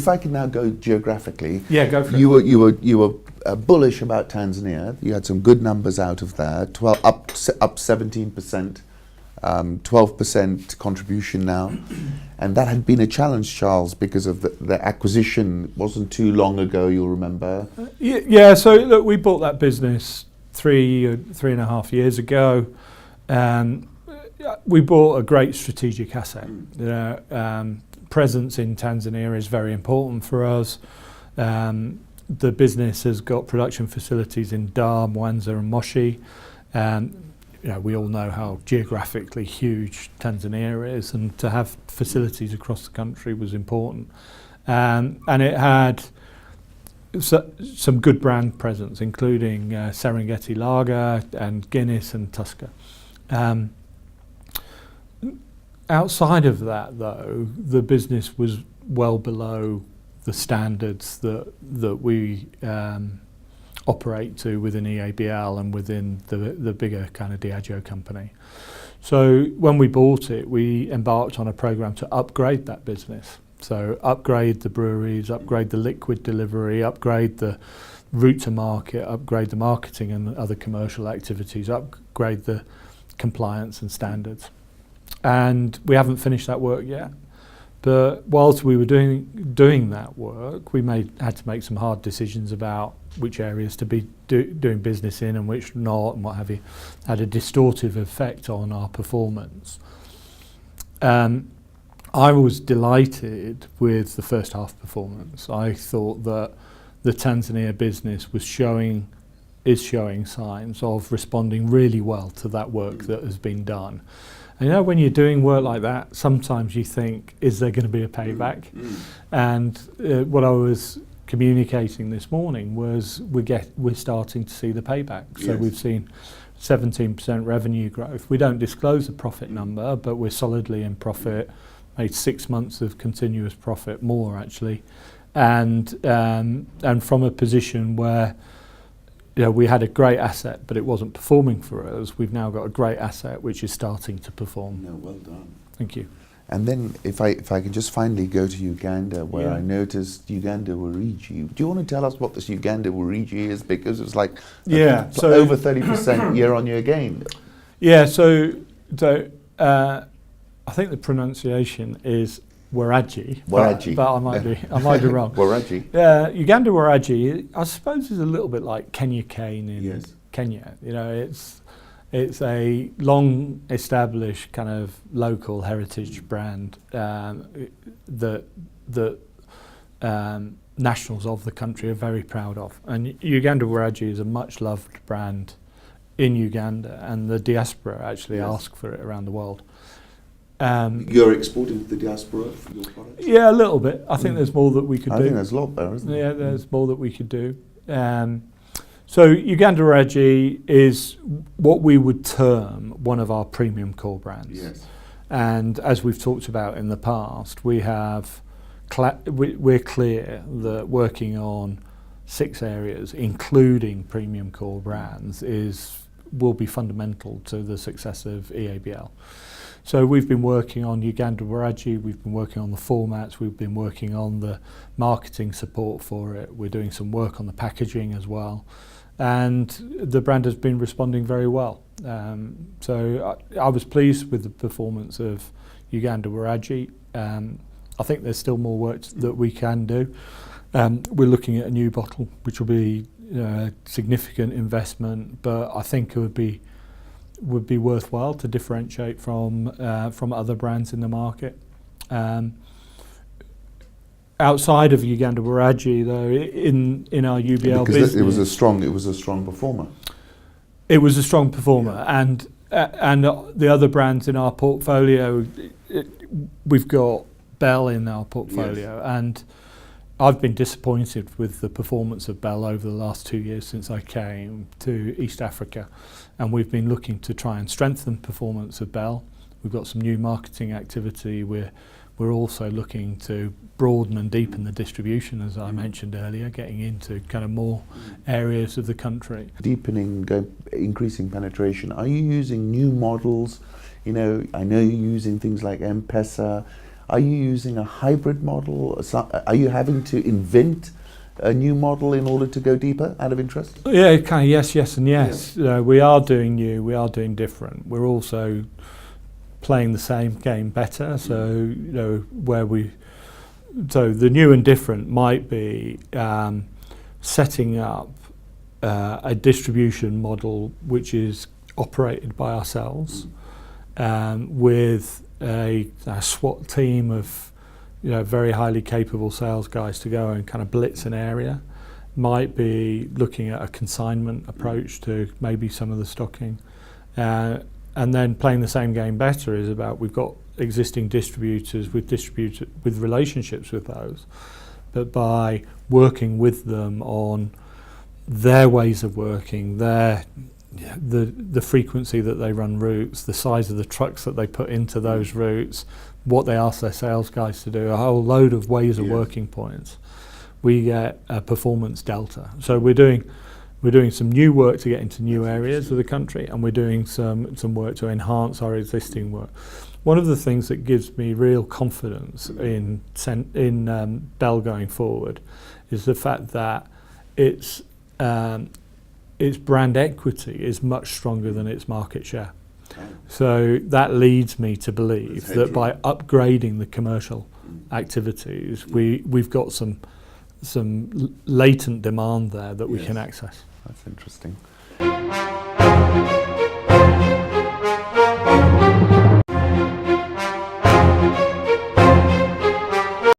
if I can now go geographically, Yeah, go for it. You were bullish about Tanzania. You had some good numbers out of there. Up 17%, 12% contribution now, and that had been a challenge, Charles, because of the acquisition. Wasn't too long ago. You'll remember. Yeah. So look, we bought that business 3.5 years ago. We bought a great strategic asset. Presence in Tanzania is very important for us. The business has got production facilities in Dar, Mwanza and Moshi. We all know how geographically huge Tanzania is, and to have facilities across the country was important. And it had some good brand presence, including Serengeti Lager and Guinness and Tusker. Outside of that, though, the business was well below the standards that we operate to within EABL and within the bigger kind of Diageo company. So when we bought it, we embarked on a program to upgrade that business. So upgrade the breweries, upgrade the liquid delivery, upgrade the route to market, upgrade the marketing and other commercial activities, upgrade the compliance and standards. And we haven't finished that work yet. But whilst we were doing that work, we had to make some hard decisions about which areas to be doing business in and which not, and what have you. Had a distortive effect on our performance. I was delighted with the first half performance. I thought that the Tanzania business is showing signs of responding really well to that work that has been done. And when you're doing work like that, sometimes you think, is there going to be a payback? And what I was communicating this morning was we're starting to see the payback. Yes. So we've seen 17% revenue growth. We don't disclose a profit number, but we're solidly in profit. Made 6 months of continuous profit, more actually, and from a position where we had a great asset, but it wasn't performing for us. We've now got a great asset which is starting to perform. No, well done. Thank you. And then if I can just finally go to Uganda, where I noticed Uganda Warigi. Do you want to tell us what this Uganda Warigi is? Because it's like so over 30% year-on-year gain. Yeah, so I think the pronunciation is Waraji, but I might be wrong. Waraji. Uganda Waraji, I suppose, is a little bit like Kenya Cane in Kenya. It's a long-established kind of local heritage brand that nationals of the country are very proud of. And Uganda Waraji is a much-loved brand in Uganda, and the diaspora actually ask for it around the world. You're exporting to the diaspora for your products? Yeah, a little bit. I think there's more that we could do. I think there's a lot there, isn't there? Yeah, there's more that we could do. So Uganda Waraji is what we would term one of our premium core brands. Yes. And as we've talked about in the past, we're clear that working on 6 areas, including premium core brands, will be fundamental to the success of EABL. So we've been working on Uganda Waraji, we've been working on the formats, we've been working on the marketing support for it, we're doing some work on the packaging as well, and the brand has been responding very well. So I was pleased with the performance of Uganda Waraji. I think there's still more work that we can do. We're looking at a new bottle, which will be significant investment, but I think it would be worthwhile to differentiate from other brands in the market. Outside of Uganda Waraji, though, in our UBL business, it was a strong performer. It was a strong performer, and the other brands in our portfolio, we've got Bell in our portfolio, and I've been disappointed with the performance of Bell over the last 2 years since I came to East Africa, and we've been looking to try and strengthen performance of Bell. We've got some new marketing activity. We're also looking to broaden and deepen the distribution, as I mentioned earlier, getting into kind of more areas of the country. Deepening, increasing penetration. Are you using new models? I know you're using things like M-Pesa. Are you using a hybrid model? Are you having to invent a new model in order to go deeper, out of interest? Yeah, kind of yes and yes. We are doing new, we are doing different. We're also playing the same game better. So, so the new and different might be setting up a distribution model which is operated by ourselves with a SWAT team of very highly capable sales guys to go and kind of blitz an area. Might be looking at a consignment approach to maybe some of the stocking. And then playing the same game better is about, we've got existing distributors with relationships with those, but by working with them on their ways of working, the frequency that they run routes, the size of the trucks that they put into those routes, what they ask their sales guys to do, a whole load of ways of working points, we get a performance delta. So we're doing some new work to get into new areas of the country, and we're doing some work to enhance our existing work. One of the things that gives me real confidence in Bell going forward is the fact that its brand equity is much stronger than its market share. So that leads me to believe that by upgrading the commercial activities, we've got some latent demand there that we can access. That's interesting.